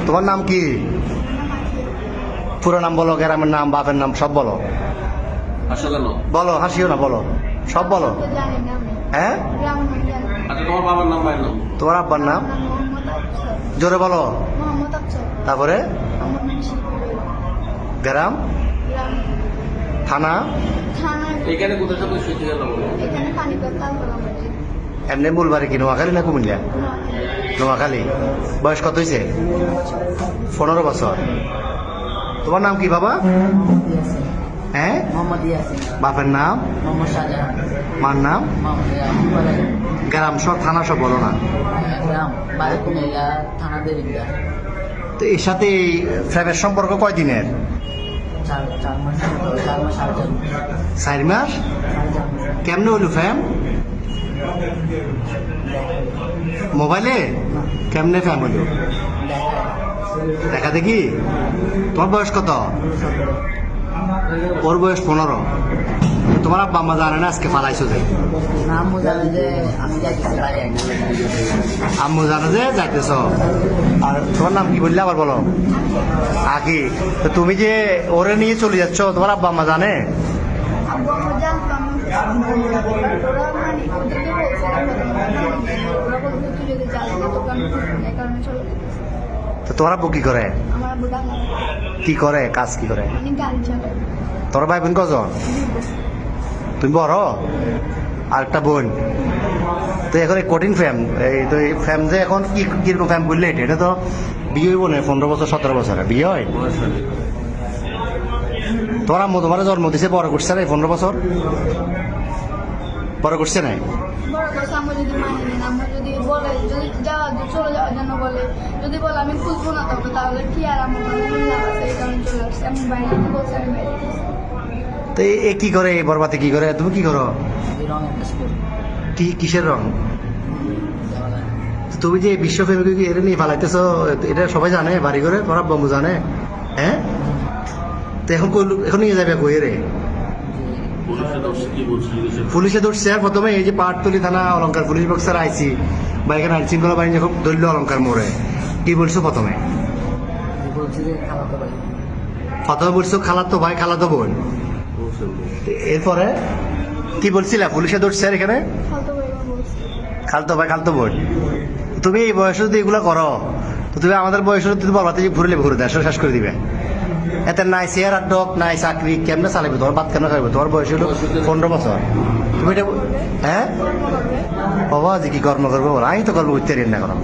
তোমার নাম কি? পুরো নাম বলো, গ্রামের নাম, বাপের নাম সব বলো। বলো, হাসিও না, বলো, সব বলো। হ্যাঁ, তোমার বাবার নাম, ভাইয়ের নাম? তোমার আব্বার নাম জোরে বলো। তারপরে গ্রাম, থানা, এখানে কোথায় সব সুইচ গেল? এমনি মূল বাড়ি কি নোয়াখালী না কুমিল্লা? নোয়াখালী। বয়স কত হয়েছে? 15 বছর। তোমার নাম কি বাবা? হ্যাঁ, বাপের নাম, মার নাম, গ্রাম সব, থানা সব বলো না। তো এর সাথে ফ্রেমের সম্পর্ক কয়দিনের? 4 মাস। কেমনে হইল ফ্যাম? মোবাইলে? কেমনে ফ্যাম হইল? দেখা দেখি। তোমার বয়স কত? ওর বয়স 15। তোমার আব্বা আম্মা জানে না আজকে পালাইছো যে? আম্মু জানে যে যাইতেছ। আর তোমার নাম কি বললে আবার বলো? আকি। তো তুমি যে ওরে নিয়ে চলে যাচ্ছ, তোমার আব্বা আম্মা জানে? তো তোমার আব্বু কি করে? কি করে, কাজ কি করে? তোর ভাই বোন কজন? তুমি বড়? আর একটা বোন। তো এখন এই কঠিন ফ্যাম, এই তো এই ফ্যাম যে এখন কি কিরকম ফ্যাম করলে এটা তো বিয়ে হইব না 15 বছর 17 বছরে বিয়ে হয়। তোমার আম্মু তোমার জন্ম দিছে, বড় করছে না 15 বছর? বড় করছে নাই? তো এ কি করে, বরবাতে কি করে? তুমি কি করো? কি কিসের রং? তুমি যে বিশ্ব ফেমিকে এটা নিয়ে ফালাইতেছো, এটা সবাই জানে বাড়ি করে? তোমার আব্বু জানে? হ্যাঁ। তো এখন এখন নিয়ে যাবে কই রে? পুলিশে ধরছে। আর প্রথমে এই যে পাটতলি থানা অলঙ্কার পুলিশ বক্সার আইছি বা এখানে আইন শৃঙ্খলা বাহিনী যখন ধরল অলঙ্কার মোড়ে, কি বলছো প্রথমে? প্রথমে বলছো খালাতো ভাই, খালাতো বোন। এরপরে কি বলছিলা? পুলিশে ধরছে আর এখানে খালতো ভাই, খালতো বোন। তুমি এই বয়সে যদি এগুলো করো, তো তুমি আমাদের বয়সে তুমি বলতে যে ঘুরলে ঘুরে দেশ শেষ করে দিবে। এতে নাই চেয়ার আর ডক, নাই চাকরি, কেমনে চালাবে? তোমার বাদ কেমনে খাইবে? তোমার বয়স হলো 15 বছর। তুমি এটা হ্যাঁ বাবা যে কি কর্ম করবো? আমি তো কর্ম করতে না করো।